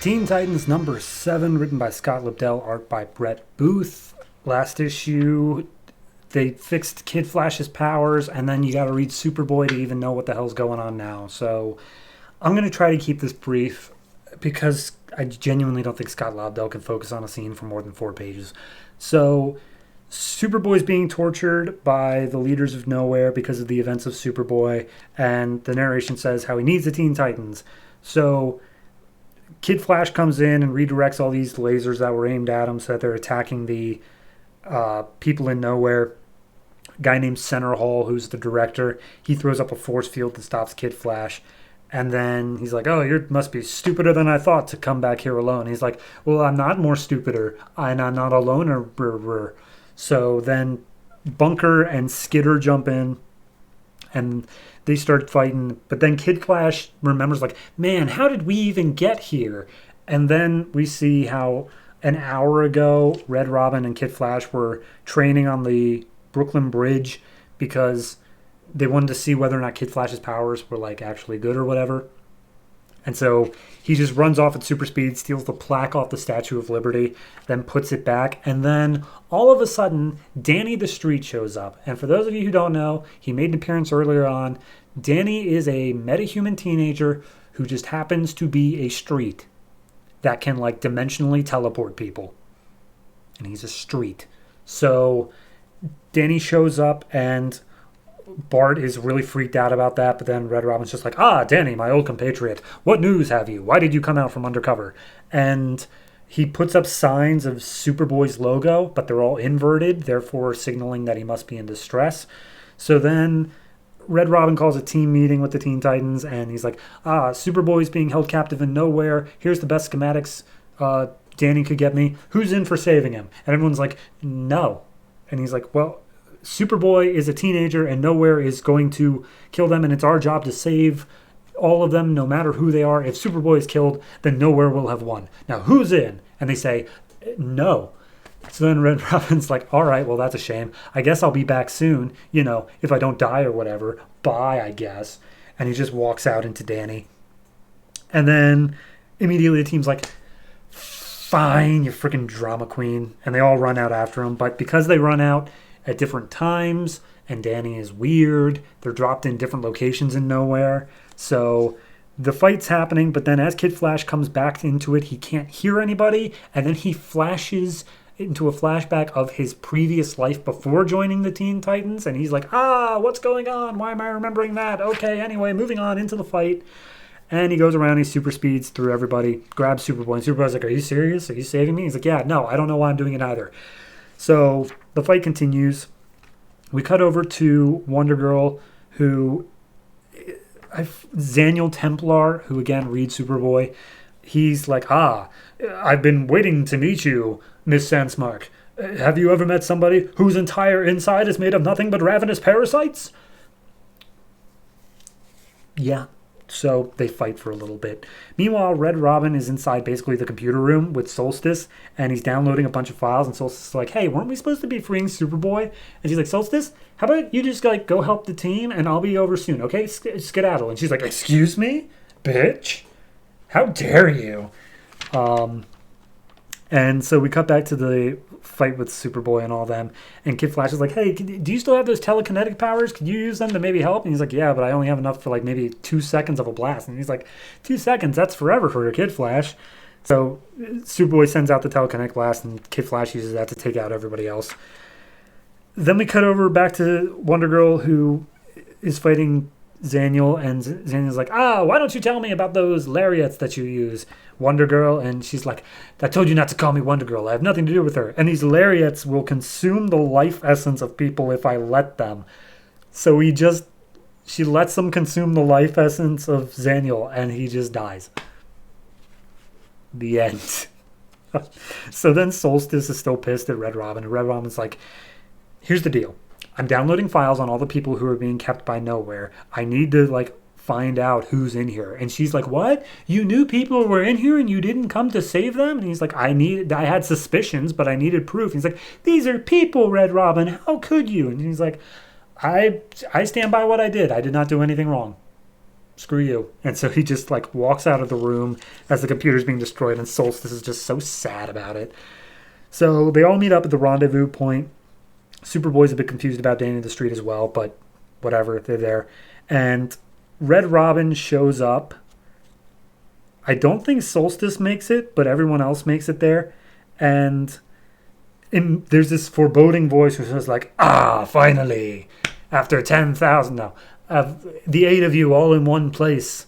Teen Titans number 7, written by Scott Lobdell, art by Brett Booth. Last issue, they fixed Kid Flash's powers, and then you got to read Superboy to even know what the hell's going on now. So I'm going to try to keep this brief because I genuinely don't think Scott Lobdell can focus on a scene for more than 4 pages. So Superboy's being tortured by the leaders of Nowhere because of the events of Superboy, and the narration says how he needs the Teen Titans. So Kid Flash comes in and redirects all these lasers that were aimed at him so that they're attacking the people in Nowhere. A guy named Center Hall, who's the director, he throws up a force field that stops Kid Flash. And then he's like, oh, you must be stupider than I thought to come back here alone. He's like, well, I'm not more stupider, and I'm not alone. So then Bunker and Skidder jump in, and they start fighting. But then Kid Flash remembers, like, man, how did we even get here? And then we see how an hour ago, Red Robin and Kid Flash were training on the Brooklyn Bridge because they wanted to see whether or not Kid Flash's powers were, like, actually good or whatever. And so he just runs off at super speed, steals the plaque off the Statue of Liberty, then puts it back. And then all of a sudden, Danny the Street shows up. And for those of you who don't know, he made an appearance earlier on. Danny is a metahuman teenager who just happens to be a street that can, like, dimensionally teleport people. And he's a street. So Danny shows up, and Bart is really freaked out about that, but then Red Robin's just like, Danny, my old compatriot, what news have you? Why did you come out from undercover? And he puts up signs of Superboy's logo, but they're all inverted, therefore signaling that he must be in distress. So then Red Robin calls a team meeting with the Teen Titans, and he's like, Superboy's being held captive in Nowhere. Here's the best schematics Danny could get me. Who's in for saving him? And everyone's like, no. And he's like, well, Superboy is a teenager and Nowhere is going to kill them, and it's our job to save all of them no matter who they are. If Superboy is killed, then Nowhere will have won. Now, who's in? And they say, no. So then Red Robin's like, all right, well, that's a shame. I guess I'll be back soon, if I don't die or whatever. Bye, I guess. And he just walks out into Danny. And then immediately the team's like, fine, you freaking drama queen. And they all run out after him. But because they run out at different times, and Danny is weird, they're dropped in different locations in Nowhere. So the fight's happening, but then as Kid Flash comes back into it, he can't hear anybody, and then he flashes into a flashback of his previous life before joining the Teen Titans, and he's like, what's going on? Why am I remembering that? Okay, anyway, moving on into the fight. And he goes around, he super speeds through everybody, grabs Superboy, and Superboy's like, are you serious? Are you saving me? He's like, yeah, no, I don't know why I'm doing it either. So the fight continues. We cut over to Wonder Girl, who Zaniel Templar, who again reads Superboy. He's like, I've been waiting to meet you, Miss Sandsmark. Have you ever met somebody whose entire inside is made of nothing but ravenous parasites? Yeah. So they fight for a little bit. Meanwhile, Red Robin is inside basically the computer room with Solstice, and he's downloading a bunch of files, and Solstice is like, hey, weren't we supposed to be freeing Superboy? And she's like, Solstice, how about you just go help the team, and I'll be over soon, okay? Skedaddle. And she's like, excuse me? Bitch? How dare you? And so we cut back to the fight with Superboy and all them. And Kid Flash is like, hey, do you still have those telekinetic powers? Could you use them to maybe help? And he's like, yeah, but I only have enough for like maybe 2 seconds of a blast. And he's like, 2 seconds? That's forever for a Kid Flash. So Superboy sends out the telekinetic blast, and Kid Flash uses that to take out everybody else. Then we cut over back to Wonder Girl, who is fighting Zaniel, and Zaniel's like, why don't you tell me about those lariats that you use, Wonder Girl? And she's like, I told you not to call me Wonder Girl. I have nothing to do with her. And these lariats will consume the life essence of people if I let them. So she lets them consume the life essence of Zaniel, and he just dies. The end. So then Solstice is still pissed at Red Robin, and Red Robin's like, here's the deal. I'm downloading files on all the people who are being kept by Nowhere. I need to, find out who's in here. And she's like, what? You knew people were in here and you didn't come to save them? And he's like, I had suspicions, but I needed proof. He's like, these are people, Red Robin. How could you? And he's like, I stand by what I did. I did not do anything wrong. screw you. And so he just like walks out of the room as the computer's being destroyed, and Solstice is just so sad about it. So they all meet up at the rendezvous point. Superboy's a bit confused about Danny the Street as well, but whatever, they're there. And Red Robin shows up. I don't think Solstice makes it, but everyone else makes it there. And there's this foreboding voice who says like, finally, after 10,000, no, the 8 of you all in one place.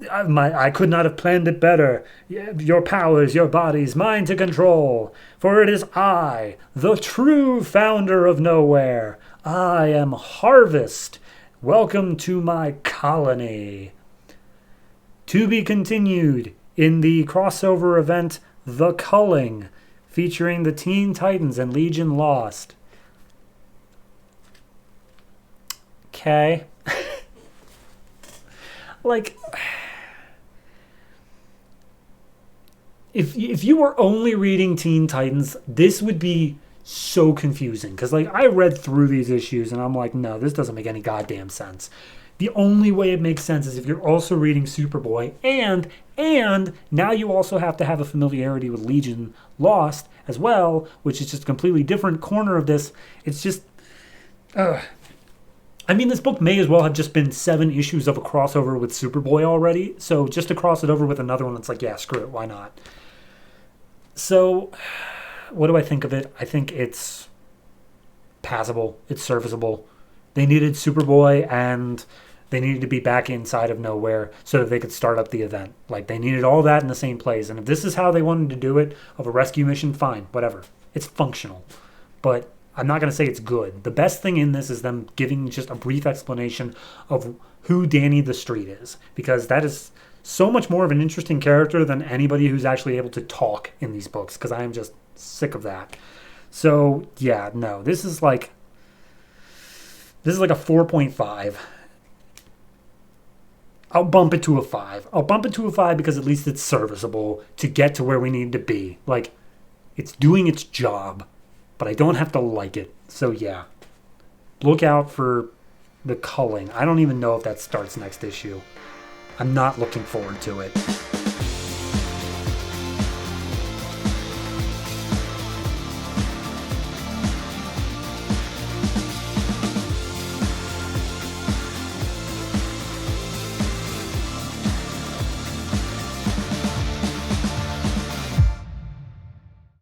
I could not have planned it better. Your powers, your bodies, mine to control. For it is I, the true founder of Nowhere. I am Harvest. Welcome to my colony. To be continued in the crossover event, The Culling, featuring the Teen Titans and Legion Lost. Okay. Like, if you were only reading Teen Titans, this would be so confusing. Because, like, I read through these issues and I'm like, no, this doesn't make any goddamn sense. The only way it makes sense is if you're also reading Superboy, and now you also have to have a familiarity with Legion Lost as well, which is just a completely different corner of this. It's just, I mean, this book may as well have just been 7 issues of a crossover with Superboy already. So just to cross it over with another one, it's like, yeah, screw it, why not? So, what do I think of it? I think it's passable. It's serviceable. They needed Superboy, and they needed to be back inside of Nowhere so that they could start up the event. Like, they needed all that in the same place. And if this is how they wanted to do it, of a rescue mission, fine, whatever. It's functional. But I'm not going to say it's good. The best thing in this is them giving just a brief explanation of who Danny the Street is, because that is so much more of an interesting character than anybody who's actually able to talk in these books, because I am just sick of that. So, yeah, no, this is like a 4.5. I'll bump it to a 5. I'll bump it to a 5 because at least it's serviceable to get to where we need to be. Like, it's doing its job, but I don't have to like it. So, yeah. Look out for The Culling. I don't even know if that starts next issue. I'm not looking forward to it.